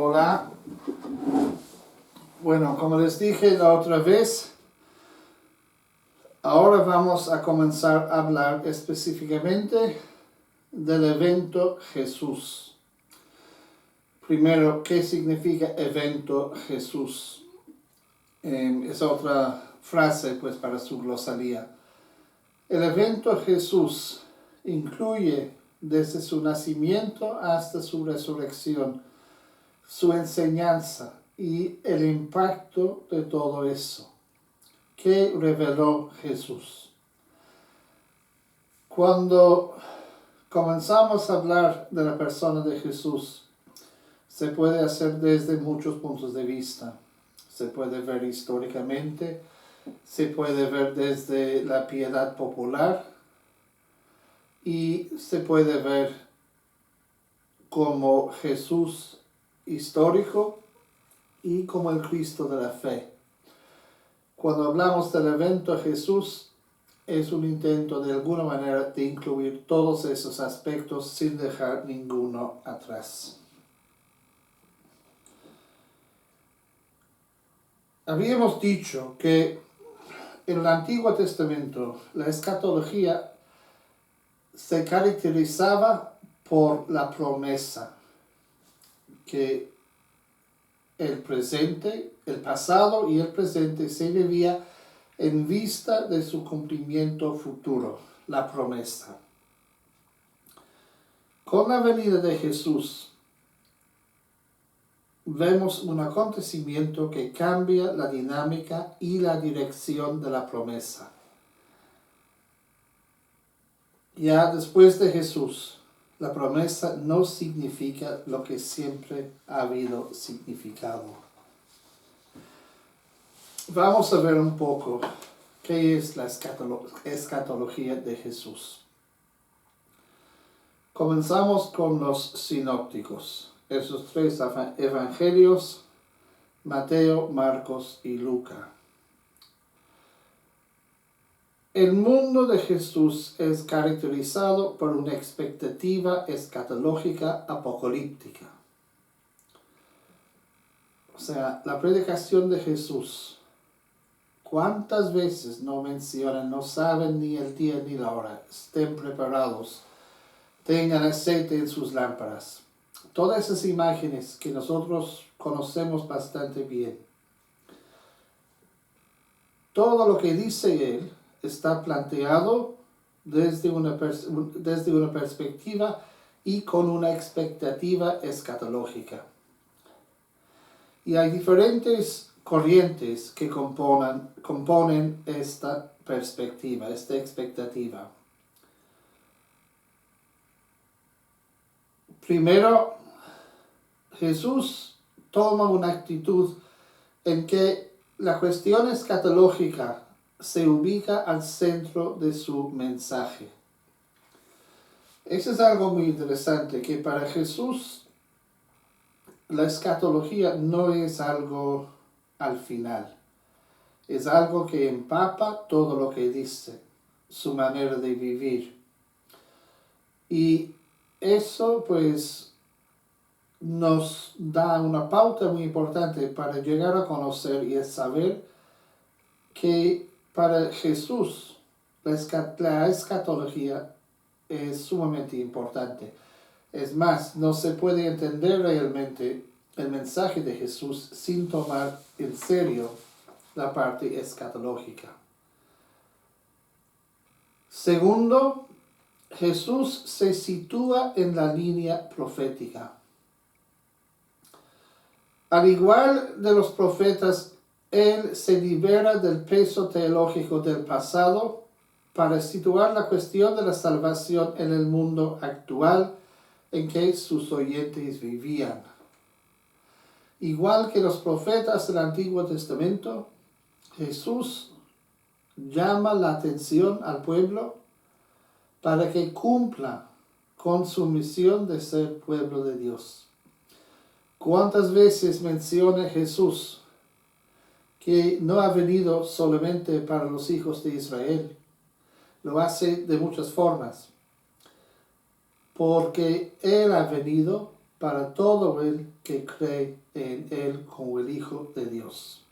Hola. Bueno, como les dije la otra vez, ahora vamos a comenzar a hablar específicamente del evento Jesús. Primero, ¿qué significa evento Jesús? Es otra frase pues para su glosalía. El evento Jesús incluye desde su nacimiento hasta su resurrección, su enseñanza y el impacto de todo eso. ¿Qué reveló Jesús? Cuando comenzamos a hablar de la persona de Jesús, se puede hacer desde muchos puntos de vista. Se puede ver históricamente, se puede ver desde la piedad popular y se puede ver como Jesús histórico y como el Cristo de la fe. Cuando hablamos del evento Jesús, es un intento de alguna manera de incluir todos esos aspectos sin dejar ninguno atrás. Habíamos dicho que en el Antiguo Testamento la escatología se caracterizaba por la promesa que el presente, el pasado y el presente se vivía en vista de su cumplimiento futuro, la promesa. Con la venida de Jesús, vemos un acontecimiento que cambia la dinámica y la dirección de la promesa. Ya después de Jesús, la promesa no significa lo que siempre ha habido significado. Vamos a ver un poco qué es la escatología de Jesús. Comenzamos con los sinópticos, esos tres evangelios, Mateo, Marcos y Lucas. El mundo de Jesús es caracterizado por una expectativa escatológica apocalíptica. O sea, la predicación de Jesús, ¿cuántas veces no mencionan, no saben ni el día ni la hora? Estén preparados, tengan aceite en sus lámparas. Todas esas imágenes que nosotros conocemos bastante bien. Todo lo que dice él está planteado desde una perspectiva y con una expectativa escatológica. Y hay diferentes corrientes que componen esta perspectiva, esta expectativa. Primero, Jesús toma una actitud en que la cuestión escatológica se ubica al centro de su mensaje. Eso es algo muy interesante, que para Jesús la escatología no es algo al final. Es algo que empapa todo lo que dice, su manera de vivir. Y eso pues nos da una pauta muy importante para llegar a conocer y a saber que para Jesús la escatología es sumamente importante. Es más, no se puede entender realmente el mensaje de Jesús sin tomar en serio la parte escatológica. Segundo, Jesús se sitúa en la línea profética. Al igual de los profetas, él se libera del peso teológico del pasado para situar la cuestión de la salvación en el mundo actual en que sus oyentes vivían. Igual que los profetas del Antiguo Testamento, Jesús llama la atención al pueblo para que cumpla con su misión de ser pueblo de Dios. ¿Cuántas veces menciona Jesús que no ha venido solamente para los hijos de Israel? Lo hace de muchas formas. Porque Él ha venido para todo el que cree en Él como el Hijo de Dios.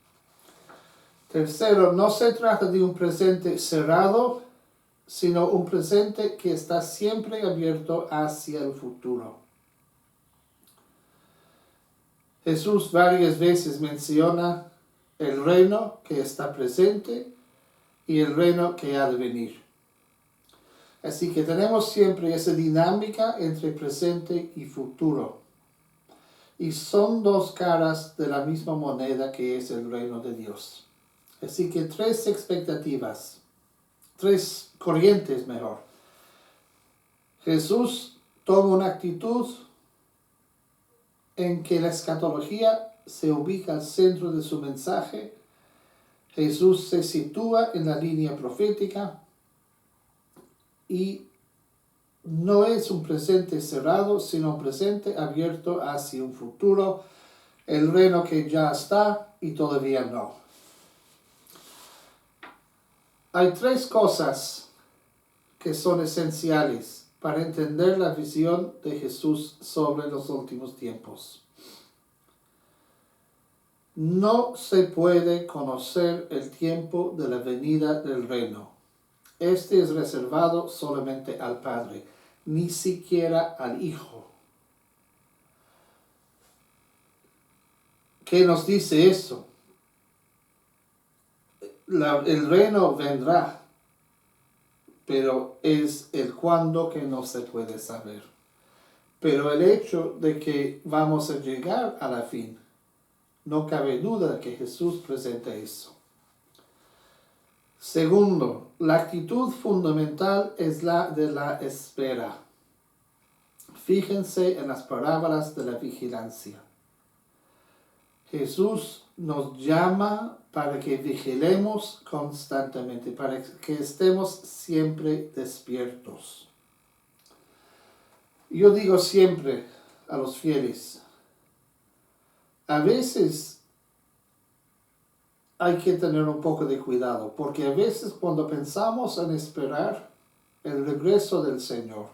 Tercero, no se trata de un presente cerrado, sino un presente que está siempre abierto hacia el futuro. Jesús varias veces menciona el reino que está presente y el reino que ha de venir. Así que tenemos siempre esa dinámica entre presente y futuro. Y son dos caras de la misma moneda que es el reino de Dios. Así que tres expectativas, tres corrientes mejor. Jesús toma una actitud en que la escatología se ubica al centro de su mensaje. Jesús se sitúa en la línea profética y no es un presente cerrado, sino un presente abierto hacia un futuro, el reino que ya está y todavía no. Hay tres cosas que son esenciales para entender la visión de Jesús sobre los últimos tiempos. No se puede conocer el tiempo de la venida del reino. Este es reservado solamente al Padre, ni siquiera al Hijo. ¿Qué nos dice eso? El reino vendrá, pero es el cuándo que no se puede saber. Pero el hecho de que vamos a llegar a la fin, no cabe duda de que Jesús presenta eso. Segundo, la actitud fundamental es la de la espera. Fíjense en las parábolas de la vigilancia. Jesús nos llama para que vigilemos constantemente, para que estemos siempre despiertos. Yo digo siempre a los fieles, a veces hay que tener un poco de cuidado, porque a veces cuando pensamos en esperar el regreso del Señor,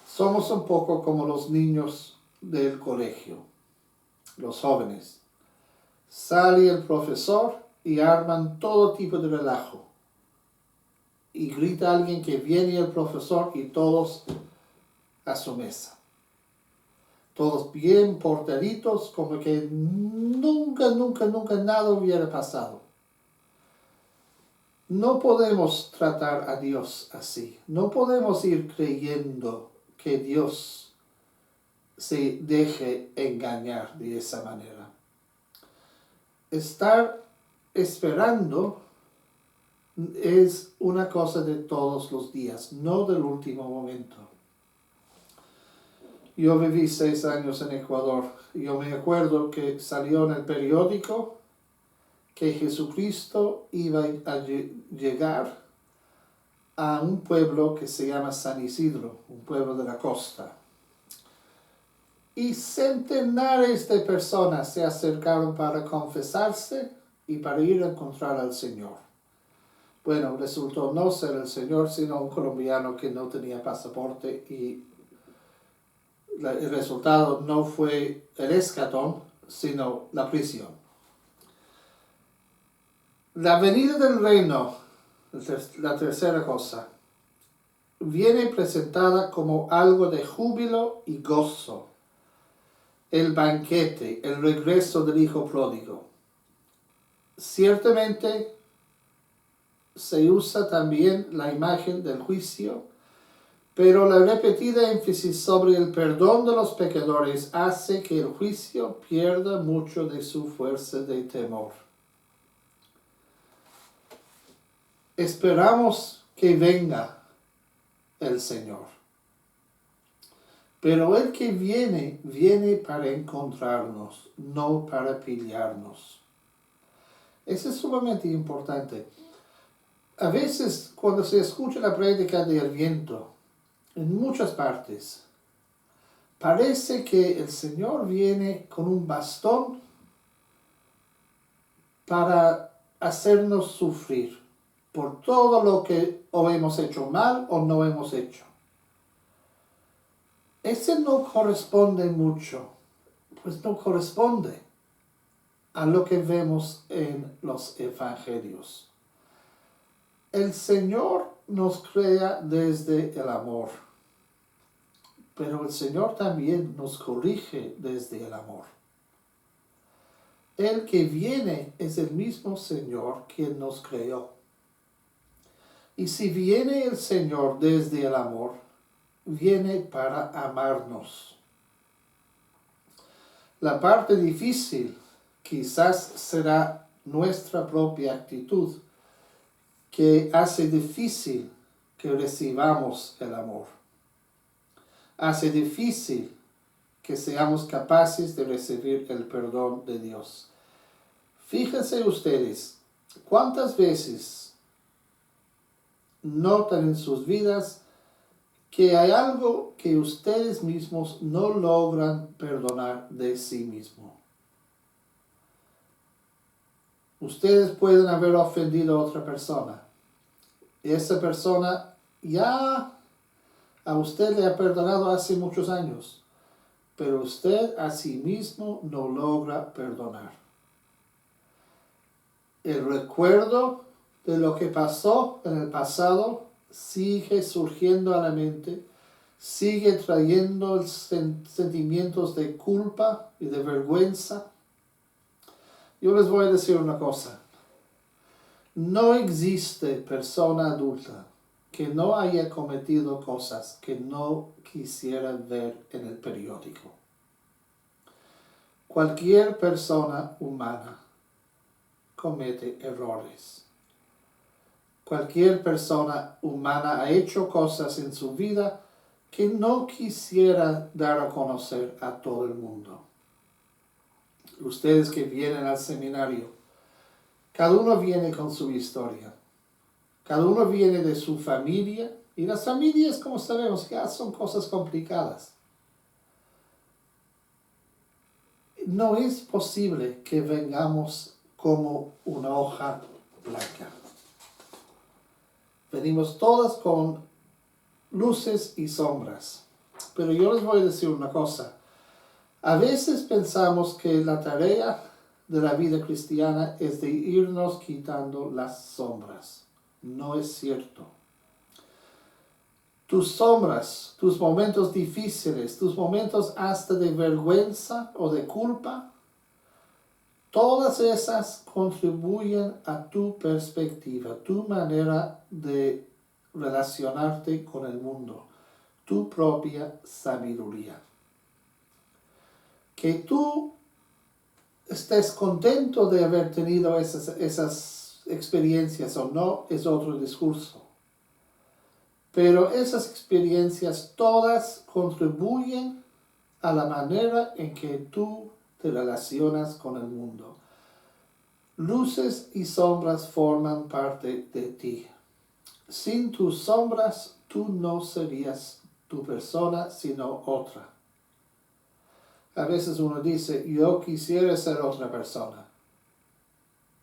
somos un poco como los niños del colegio, los jóvenes. Sale el profesor y arman todo tipo de relajo. Y grita alguien que viene el profesor y todos a su mesa. Todos bien portaditos, como que nunca nada hubiera pasado. No podemos tratar a Dios así. No podemos ir creyendo que Dios se deje engañar de esa manera. Estar esperando es una cosa de todos los días, no del último momento. Yo viví 6 años en Ecuador. Yo me acuerdo que salió en el periódico que Jesucristo iba a llegar a un pueblo que se llama San Isidro, un pueblo de la costa. Y centenares de personas se acercaron para confesarse y para ir a encontrar al Señor. Bueno, resultó no ser el Señor, sino un colombiano que no tenía pasaporte y el resultado no fue el escatón, sino la prisión. La venida del reino, la tercera cosa, viene presentada como algo de júbilo y gozo. El banquete, el regreso del hijo pródigo. Ciertamente se usa también la imagen del juicio, pero la repetida énfasis sobre el perdón de los pecadores hace que el juicio pierda mucho de su fuerza de temor. Esperamos que venga el Señor. Pero el que viene para encontrarnos, no para pillarnos. Eso es sumamente importante. A veces, cuando se escucha la prédica del viento, en muchas partes, parece que el Señor viene con un bastón para hacernos sufrir por todo lo que o hemos hecho mal o no hemos hecho. ese no corresponde mucho, pues no corresponde a lo que vemos en los evangelios. El Señor nos crea desde el amor, pero el Señor también nos corrige desde el amor. El que viene es el mismo Señor quien nos creó. Y si viene el Señor desde el amor, viene para amarnos. La parte difícil quizás será nuestra propia actitud, que hace difícil que recibamos el amor. Hace difícil que seamos capaces de recibir el perdón de Dios. Fíjense ustedes, ¿cuántas veces notan en sus vidas que hay algo que ustedes mismos no logran perdonar de sí mismos? Ustedes pueden haber ofendido a otra persona. Esa persona ya a usted le ha perdonado hace muchos años, pero usted a sí mismo no logra perdonar. El recuerdo de lo que pasó en el pasado sigue surgiendo a la mente, sigue trayendo sentimientos de culpa y de vergüenza. Yo les voy a decir una cosa. No existe persona adulta que no haya cometido cosas que no quisiera ver en el periódico. Cualquier persona humana comete errores. Cualquier persona humana ha hecho cosas en su vida que no quisiera dar a conocer a todo el mundo. Ustedes que vienen al seminario, cada uno viene con su historia. Cada uno viene de su familia. Y las familias, como sabemos, ya son cosas complicadas. No es posible que vengamos como una hoja blanca. Venimos todas con luces y sombras. Pero yo les voy a decir una cosa. A veces pensamos que la tarea de la vida cristiana es de irnos quitando las sombras. No es cierto. Tus sombras, tus momentos difíciles, tus momentos hasta de vergüenza o de culpa, todas esas contribuyen a tu perspectiva, tu manera de relacionarte con el mundo, tu propia sabiduría. Que tú estés contento de haber tenido esas experiencias o no es otro discurso. Pero esas experiencias todas contribuyen a la manera en que tú te relacionas con el mundo. Luces y sombras forman parte de ti. Sin tus sombras, tú no serías tu persona, sino otra. A veces uno dice, yo quisiera ser otra persona.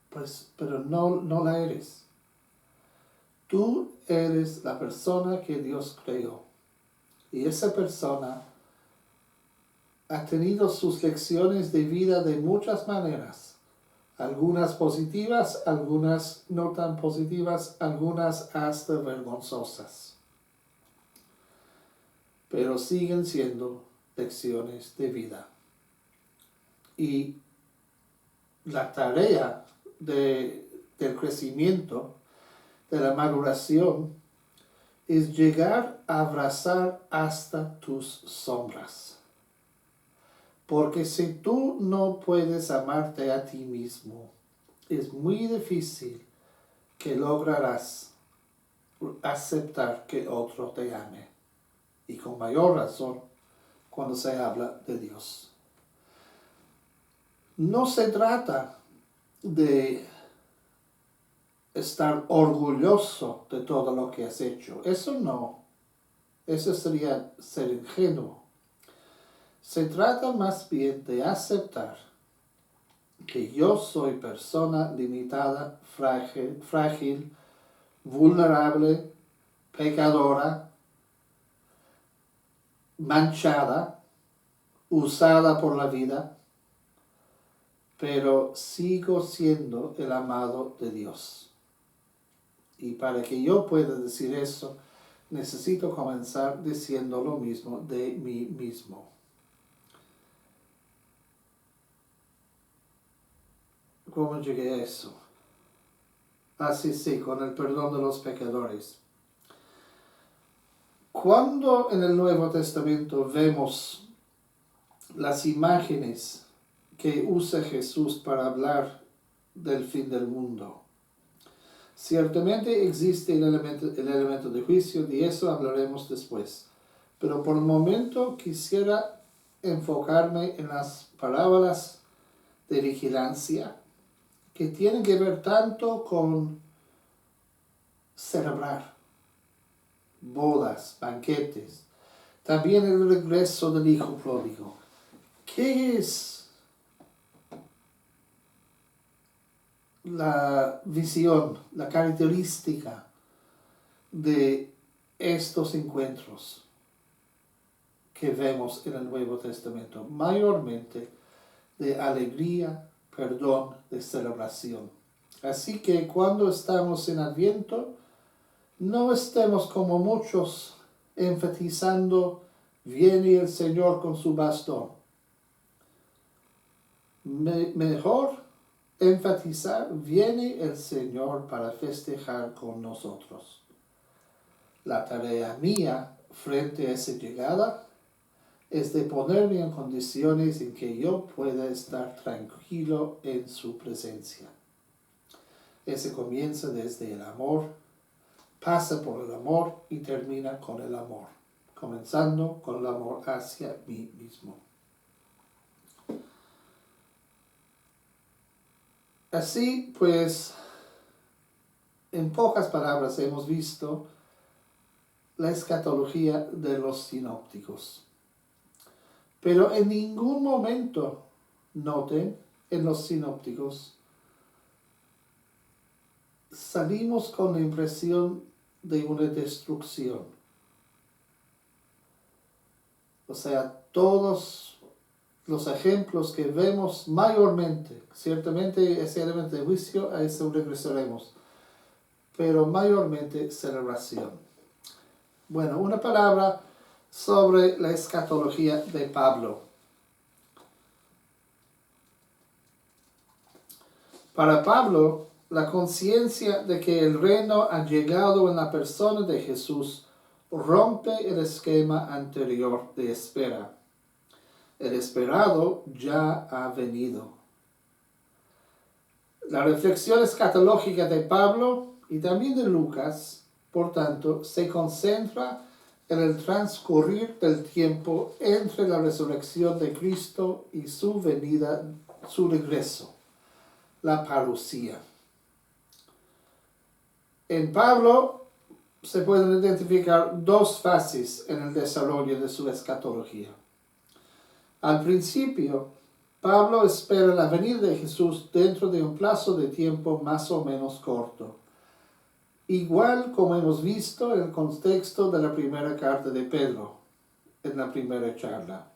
Pues, pero no la eres. Tú eres la persona que Dios creó. Y esa persona ha tenido sus lecciones de vida de muchas maneras. Algunas positivas, algunas no tan positivas, algunas hasta vergonzosas. Pero siguen siendo lecciones de vida. Y la tarea del crecimiento, de la maduración, es llegar a abrazar hasta tus sombras. Porque si tú no puedes amarte a ti mismo, es muy difícil que lograrás aceptar que otro te ame. Y con mayor razón cuando se habla de Dios. No se trata de estar orgulloso de todo lo que has hecho. Eso no. Eso sería ser ingenuo. Se trata más bien de aceptar que yo soy persona limitada, frágil, vulnerable, pecadora. manchada, usada por la vida, pero sigo siendo el amado de Dios. Y para que yo pueda decir eso, necesito comenzar diciendo lo mismo de mí mismo. ¿Cómo llegué a eso? Así sí, con el perdón de los pecadores. Cuando en el Nuevo Testamento vemos las imágenes que usa Jesús para hablar del fin del mundo, ciertamente existe el elemento de juicio, de eso hablaremos después. Pero por el momento quisiera enfocarme en las parábolas de vigilancia que tienen que ver tanto con celebrar bodas, banquetes, también el regreso del hijo pródigo. ¿Qué es la visión, la característica de estos encuentros que vemos en el Nuevo Testamento? Mayormente de alegría, perdón, de celebración. Así que cuando estamos en Adviento, no estemos como muchos enfatizando, viene el Señor con su bastón. Mejor enfatizar, viene el Señor para festejar con nosotros. La tarea mía frente a esa llegada es de ponerme en condiciones en que yo pueda estar tranquilo en su presencia. Ese comienza desde el amor, pasa por el amor y termina con el amor, comenzando con el amor hacia mí mismo. Así pues, en pocas palabras hemos visto la escatología de los sinópticos. Pero en ningún momento, noten, en los sinópticos, salimos con la impresión de una destrucción. O sea, todos los ejemplos que vemos mayormente, ciertamente ese elemento de juicio, a eso regresaremos, pero mayormente celebración. Bueno, una palabra sobre la escatología de Pablo. Para Pablo, la conciencia de que el reino ha llegado en la persona de Jesús rompe el esquema anterior de espera. El esperado ya ha venido. La reflexión escatológica de Pablo y también de Lucas, por tanto, se concentra en el transcurrir del tiempo entre la resurrección de Cristo y su venida, su regreso, la parusía. En Pablo se pueden identificar dos fases en el desarrollo de su escatología. Al principio, Pablo espera la venida de Jesús dentro de un plazo de tiempo más o menos corto, igual como hemos visto en el contexto de la primera carta de Pedro, en la primera charla.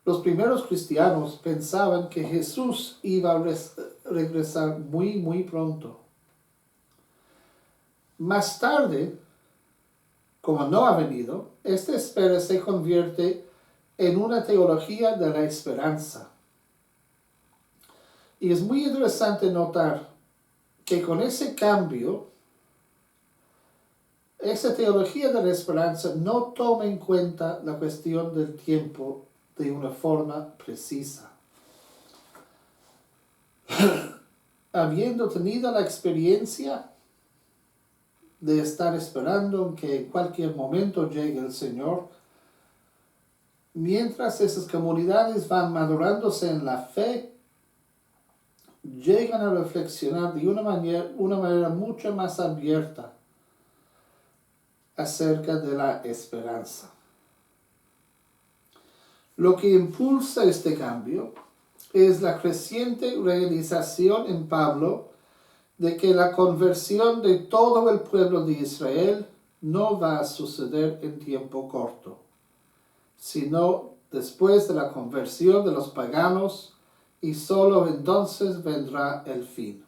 Los primeros cristianos pensaban que Jesús iba a regresar muy pronto. Más tarde, como no ha venido, esta espera se convierte en una teología de la esperanza. Y es muy interesante notar que con ese cambio, esa teología de la esperanza no toma en cuenta la cuestión del tiempo de una forma precisa. Habiendo tenido la experiencia de estar esperando que en cualquier momento llegue el Señor, mientras esas comunidades van madurándose en la fe, llegan a reflexionar de una manera mucho más abierta acerca de la esperanza. Lo que impulsa este cambio es la creciente realización en Pablo de que la conversión de todo el pueblo de Israel no va a suceder en tiempo corto. sino después de la conversión de los paganos, y solo entonces vendrá el fin.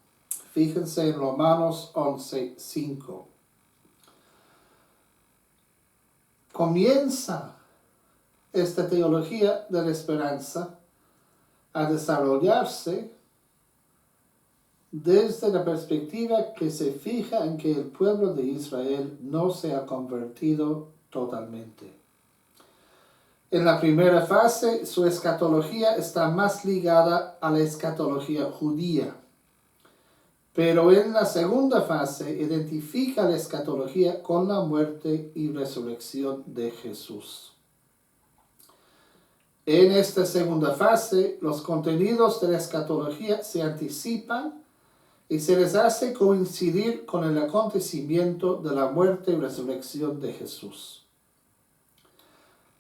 Fíjense en Romanos 11:5. Comienza esta teología de la esperanza a desarrollarse desde la perspectiva que se fija en que el pueblo de Israel no se ha convertido totalmente. En la primera fase, su escatología está más ligada a la escatología judía, pero en la segunda fase identifica la escatología con la muerte y resurrección de Jesús. En esta segunda fase, los contenidos de la escatología se anticipan y se les hace coincidir con el acontecimiento de la muerte y resurrección de Jesús.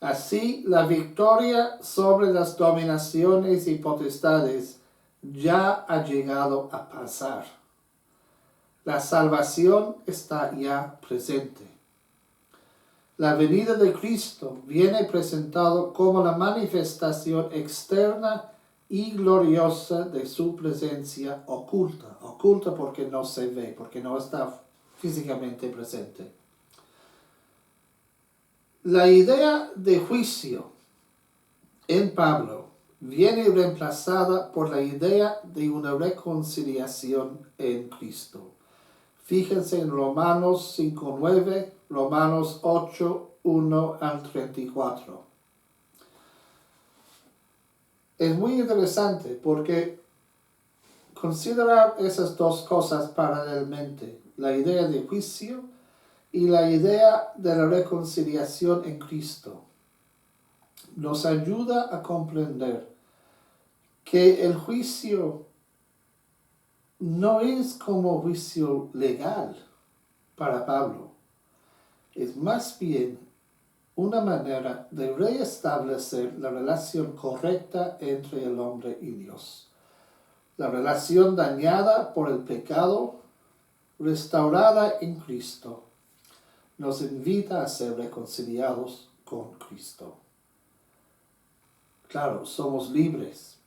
Así, la victoria sobre las dominaciones y potestades ya ha llegado a pasar. La salvación está ya presente. La venida de Cristo viene presentado como la manifestación externa y gloriosa de su presencia oculta. Oculta porque no se ve, porque no está físicamente presente. La idea de juicio en Pablo viene reemplazada por la idea de una reconciliación en Cristo. Fíjense en Romanos 5:9, Romanos 8:1 al 34. Es muy interesante porque considerar esas dos cosas paralelamente, la idea de juicio y la idea de la reconciliación en Cristo, nos ayuda a comprender que el juicio no es como juicio legal para Pablo, es más bien una manera de reestablecer la relación correcta entre el hombre y Dios. La relación dañada por el pecado, restaurada en Cristo, nos invita a ser reconciliados con Cristo. Claro, somos libres.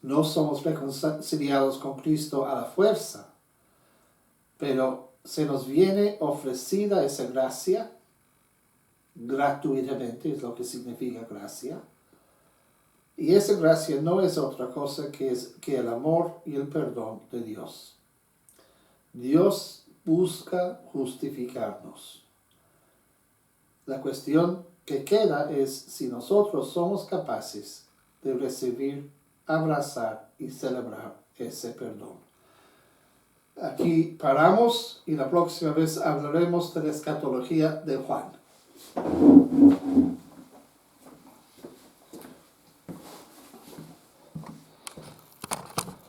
No somos reconciliados con Cristo a la fuerza, pero se nos viene ofrecida esa gracia gratuitamente, es lo que significa gracia. Y esa gracia no es otra cosa que el amor y el perdón de Dios. Dios busca justificarnos. La cuestión que queda es si nosotros somos capaces de recibir, abrazar y celebrar ese perdón. Aquí paramos y la próxima vez hablaremos de la escatología de Juan.